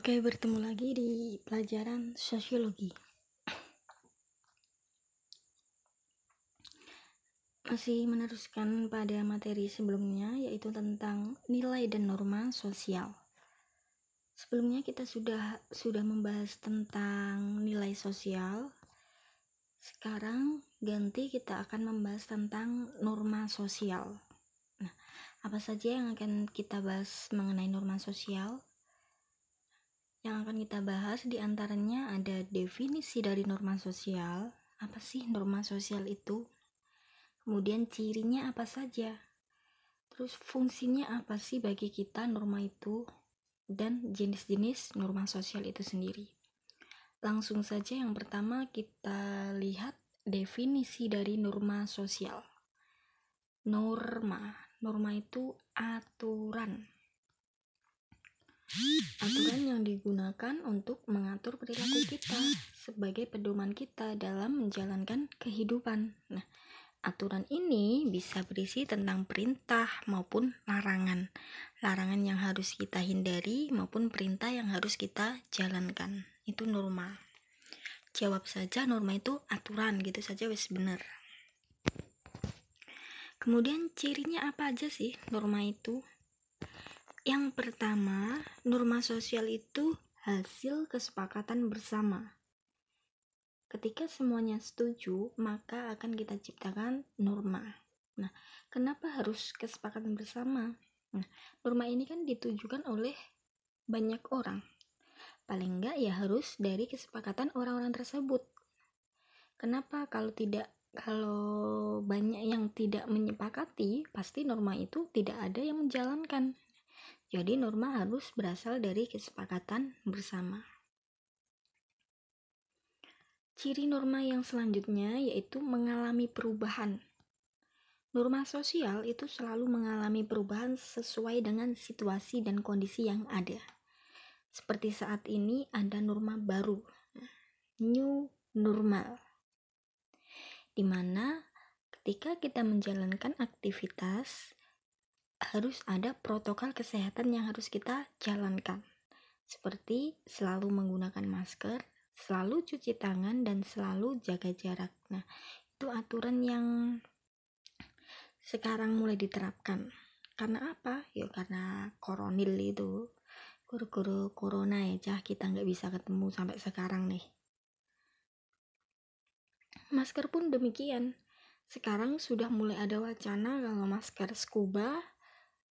Oke, bertemu lagi di pelajaran sosiologi. Masih meneruskan pada materi sebelumnya, yaitu tentang nilai dan norma sosial. Sebelumnya kita sudah membahas tentang nilai sosial. Sekarang ganti, kita akan membahas tentang norma sosial. Nah, apa saja yang akan kita bahas mengenai norma sosial? Yang akan kita bahas diantaranya ada definisi dari norma sosial. Apa sih norma sosial itu? Kemudian cirinya apa saja? Terus fungsinya apa sih bagi kita norma itu? Dan jenis-jenis norma sosial itu sendiri. Langsung saja yang pertama kita lihat definisi dari norma sosial. Norma itu aturan yang digunakan untuk mengatur perilaku kita sebagai pedoman kita dalam menjalankan kehidupan. Nah, aturan ini bisa berisi tentang perintah maupun larangan yang harus kita hindari maupun perintah yang harus kita jalankan. Itu norma. Jawab saja norma itu aturan, gitu saja wes bener. Kemudian cirinya apa aja sih norma itu? Yang pertama, norma sosial itu hasil kesepakatan bersama. Ketika semuanya setuju, maka akan kita ciptakan norma. Nah, kenapa harus kesepakatan bersama? Nah, norma ini kan ditujukan oleh banyak orang. Paling enggak ya harus dari kesepakatan orang-orang tersebut. Kenapa? Kalau banyak yang tidak menyepakati, pasti norma itu tidak ada yang menjalankan. Jadi norma harus berasal dari kesepakatan bersama. Ciri norma yang selanjutnya yaitu mengalami perubahan. Norma sosial itu selalu mengalami perubahan sesuai dengan situasi dan kondisi yang ada. Seperti saat ini ada norma baru, new normal, di mana ketika kita menjalankan aktivitas harus ada protokol kesehatan yang harus kita jalankan, seperti selalu menggunakan masker, selalu cuci tangan, dan selalu jaga jarak. Nah, itu aturan yang sekarang mulai diterapkan. Karena apa? Ya karena koronil itu, guru-guru corona ya, kita nggak bisa ketemu sampai sekarang nih. Masker pun demikian. Sekarang sudah mulai ada wacana kalau masker scuba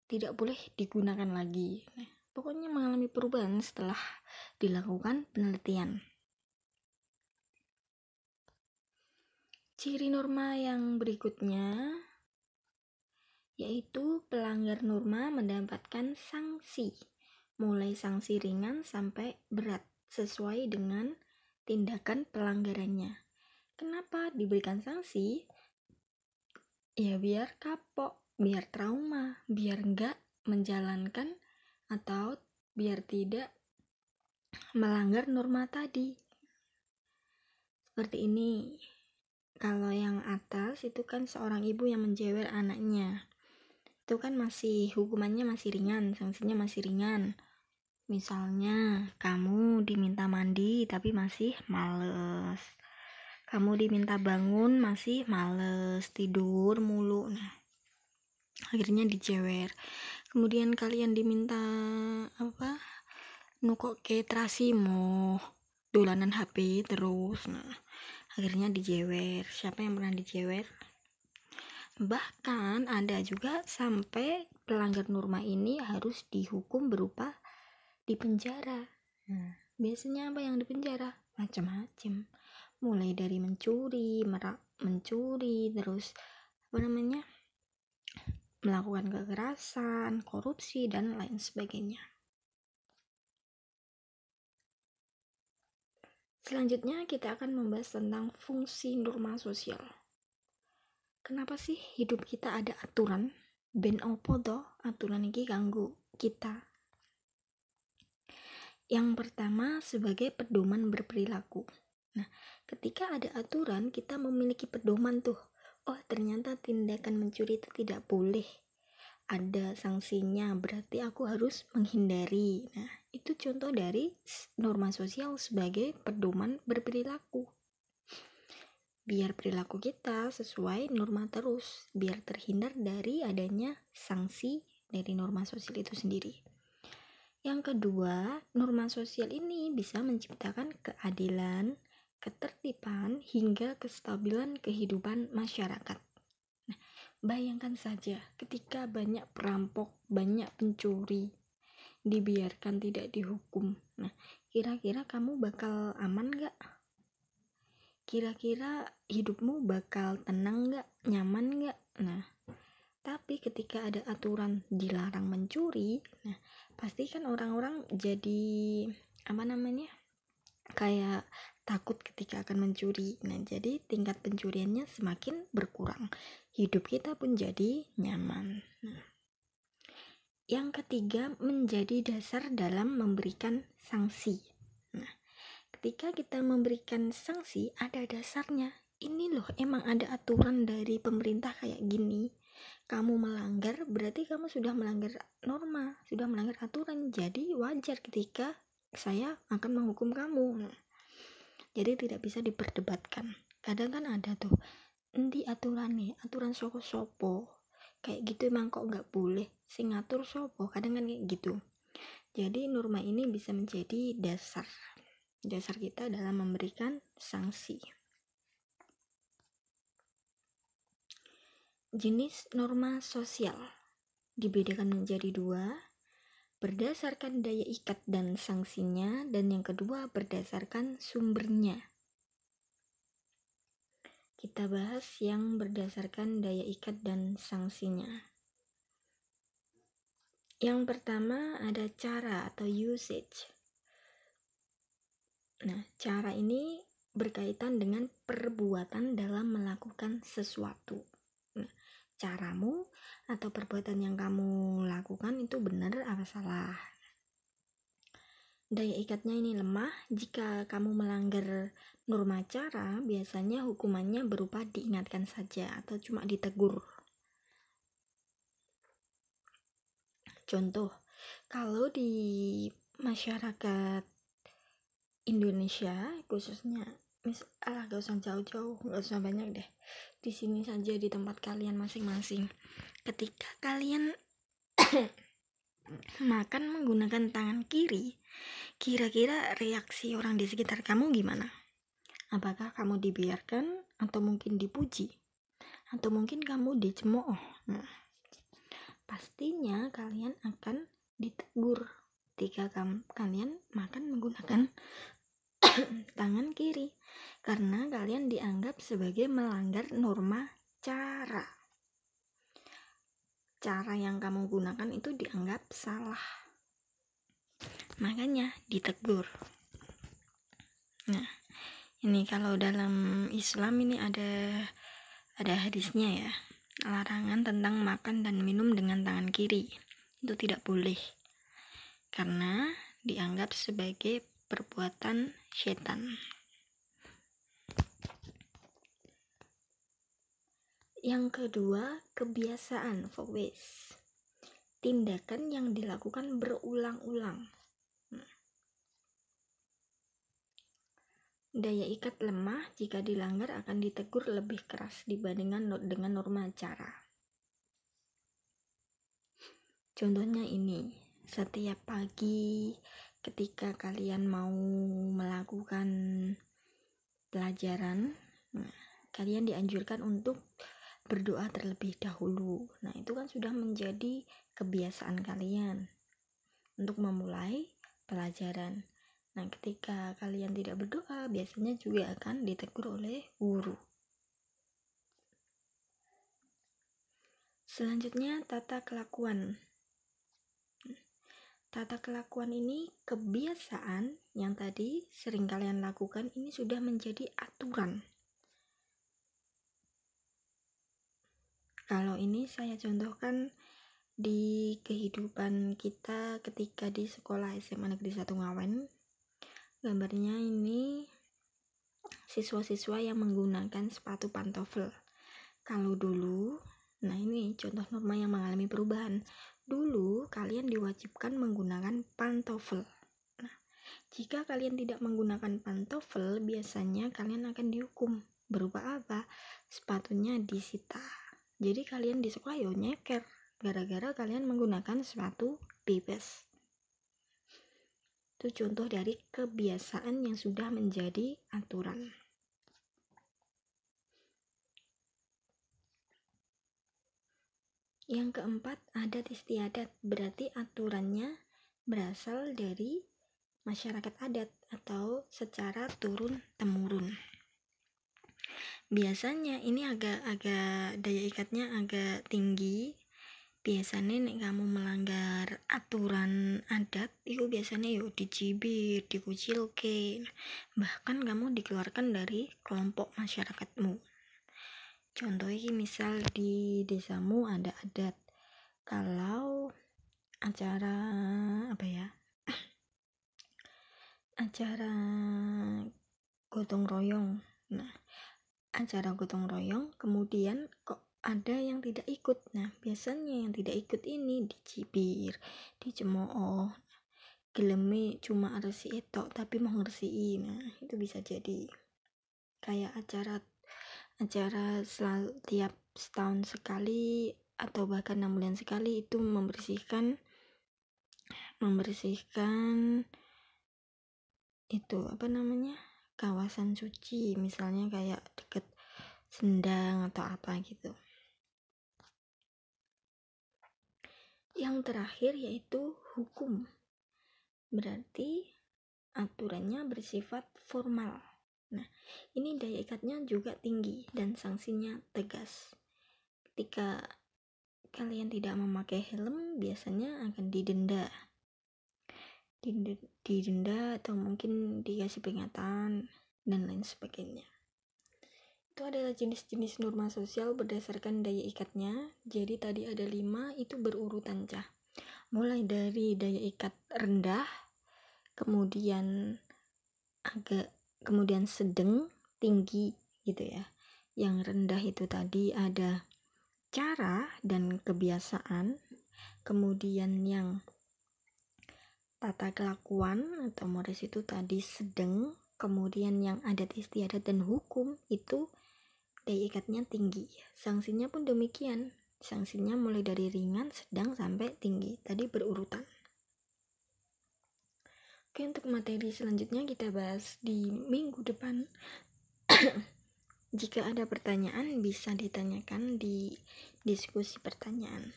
tidak boleh digunakan lagi. Nah, pokoknya mengalami perubahan setelah dilakukan penelitian. Ciri norma yang berikutnya yaitu pelanggar norma mendapatkan sanksi, mulai sanksi ringan sampai berat sesuai dengan tindakan pelanggarannya. Kenapa diberikan sanksi? Ya biar kapok, biar trauma, biar enggak menjalankan atau biar tidak melanggar norma tadi. Seperti ini. Kalau yang atas itu kan seorang ibu yang menjewer anaknya. Itu kan masih hukumannya masih ringan, sanksinya masih ringan. Misalnya kamu diminta mandi tapi masih males. Kamu diminta bangun masih males, tidur mulu. Nah, akhirnya dijewer. Kemudian kalian diminta nukoke trasimo, dolanan HP terus. Nah, akhirnya dijewer. Siapa yang pernah dijewer? Bahkan ada juga sampai pelanggar norma ini harus dihukum berupa dipenjara. Nah, biasanya apa yang dipenjara? Macam-macam. Mulai dari mencuri, terus melakukan kekerasan, korupsi, dan lain sebagainya. Selanjutnya kita akan membahas tentang fungsi norma sosial. Kenapa sih hidup kita ada aturan? Ben opo toh aturan iki kanggo kita? Yang pertama sebagai pedoman berperilaku. Nah, ketika ada aturan kita memiliki pedoman tuh. Oh, ternyata tindakan mencuri itu tidak boleh. Ada sanksinya, berarti aku harus menghindari. Nah, itu itu contoh dari norma sosial sebagai pedoman berperilaku. Biar perilaku kita sesuai norma terus, biar terhindar dari adanya sanksi dari norma sosial itu sendiri. Yang kedua, norma sosial ini bisa menciptakan keadilan, ketertiban, hingga kestabilan kehidupan masyarakat. Nah, bayangkan saja ketika banyak perampok, banyak pencuri, dibiarkan tidak dihukum. Nah, kira-kira kamu bakal aman gak? Kira-kira hidupmu bakal tenang gak? Nyaman gak? Nah, tapi ketika ada aturan dilarang mencuri, nah pasti kan orang-orang jadi kayak takut ketika akan mencuri. Nah, jadi tingkat pencuriannya semakin berkurang. Hidup kita pun jadi nyaman. Nah, yang ketiga, menjadi dasar dalam memberikan sanksi. Nah, ketika kita memberikan sanksi, ada dasarnya. Ini loh, emang ada aturan dari pemerintah kayak gini. Kamu melanggar, berarti kamu sudah melanggar norma, sudah melanggar aturan. Jadi wajar ketika saya akan menghukum kamu. Nah, jadi tidak bisa diperdebatkan. Kadang kan ada tuh, endi aturan nih, aturan sopo-sopo. Kayak gitu emang kok nggak boleh, sing ngatur sopo. Kadang kan kayak gitu. Jadi norma ini bisa menjadi dasar kita dalam memberikan sanksi. Jenis norma sosial dibedakan menjadi dua, berdasarkan daya ikat dan sanksinya, dan yang kedua berdasarkan sumbernya. Kita bahas yang berdasarkan daya ikat dan sanksinya. Yang pertama ada cara atau usage. Nah, cara ini berkaitan dengan perbuatan dalam melakukan sesuatu. Nah, caramu atau perbuatan yang kamu lakukan itu benar apa salah. Daya ikatnya ini lemah. Jika kamu melanggar norma cara, biasanya hukumannya berupa diingatkan saja atau cuma ditegur. Contoh, kalau di masyarakat Indonesia khususnya, gak usah jauh-jauh, gak usah banyak deh, di sini saja di tempat kalian masing-masing. Ketika kalian makan menggunakan tangan kiri, kira-kira reaksi orang di sekitar kamu gimana? Apakah kamu dibiarkan atau mungkin dipuji? Atau mungkin kamu dicemooh? Nah, pastinya kalian akan ditegur ketika kalian makan menggunakan tangan kiri, karena kalian dianggap sebagai melanggar norma cara yang kamu gunakan itu dianggap salah, makanya ditegur. Nah, ini kalau dalam Islam ini ada hadisnya ya, larangan tentang makan dan minum dengan tangan kiri itu tidak boleh karena dianggap sebagai perbuatan setan. Yang kedua, kebiasaan fowes, tindakan yang dilakukan berulang-ulang. Daya ikat lemah, jika dilanggar akan ditegur lebih keras dibandingkan dengan norma cara. Contohnya ini, setiap pagi ketika kalian mau melakukan pelajaran, kalian dianjurkan untuk berdoa terlebih dahulu. Nah, itu kan sudah menjadi kebiasaan kalian untuk memulai pelajaran. Nah, ketika kalian tidak berdoa, biasanya juga akan ditegur oleh guru. Selanjutnya, tata kelakuan. Tata kelakuan ini kebiasaan yang tadi sering kalian lakukan, ini sudah menjadi aturan. Kalau ini saya contohkan di kehidupan kita ketika di sekolah SMA Negeri 1 Ngawen. Gambarnya ini siswa-siswa yang menggunakan sepatu pantofel. Kalau dulu, nah ini contoh norma yang mengalami perubahan. Dulu kalian diwajibkan menggunakan pantofel. Jika kalian tidak menggunakan pantofel, biasanya kalian akan dihukum. Berupa apa? Sepatunya disita. Jadi kalian di sekolah nyeker gara-gara kalian menggunakan sepatu bebas. Itu contoh dari kebiasaan yang sudah menjadi aturan. Yang keempat, adat istiadat. Berarti aturannya berasal dari masyarakat adat atau secara turun-temurun. Biasanya ini agak daya ikatnya agak tinggi. Biasanya nek kamu melanggar aturan adat, itu biasanya yuk dicibir, dikucilke, bahkan kamu dikeluarkan dari kelompok masyarakatmu. Contohnya misal di desamu ada adat, kalau acara acara gotong royong. Nah, acara gotong royong kemudian kok ada yang tidak ikut. Nah, biasanya yang tidak ikut ini dicibir, dicemooh. Geleme cuma resi etok tapi mau ngersiin. Nah, itu bisa jadi kayak acara selalu tiap setahun sekali atau bahkan 6 bulan sekali itu membersihkan itu kawasan suci, misalnya kayak deket Sendang atau apa gitu. Yang terakhir yaitu hukum. Berarti aturannya bersifat formal. Nah, ini daya ikatnya juga tinggi dan sanksinya tegas. Ketika kalian tidak memakai helm, biasanya akan didenda atau mungkin dikasih peringatan dan lain sebagainya. Itu adalah jenis-jenis norma sosial berdasarkan daya ikatnya. Jadi tadi ada 5, itu berurutan cah. Mulai dari daya ikat rendah, kemudian sedang, tinggi gitu ya. Yang rendah itu tadi ada cara dan kebiasaan, kemudian yang tata kelakuan atau modes itu tadi sedang, kemudian yang adat istiadat dan hukum itu daya ikatnya tinggi. Sanksinya pun demikian, sanksinya mulai dari ringan, sedang sampai tinggi, tadi berurutan. Oke, untuk materi selanjutnya kita bahas di minggu depan. Jika ada pertanyaan bisa ditanyakan di diskusi pertanyaan.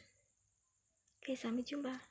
Oke, sampai jumpa.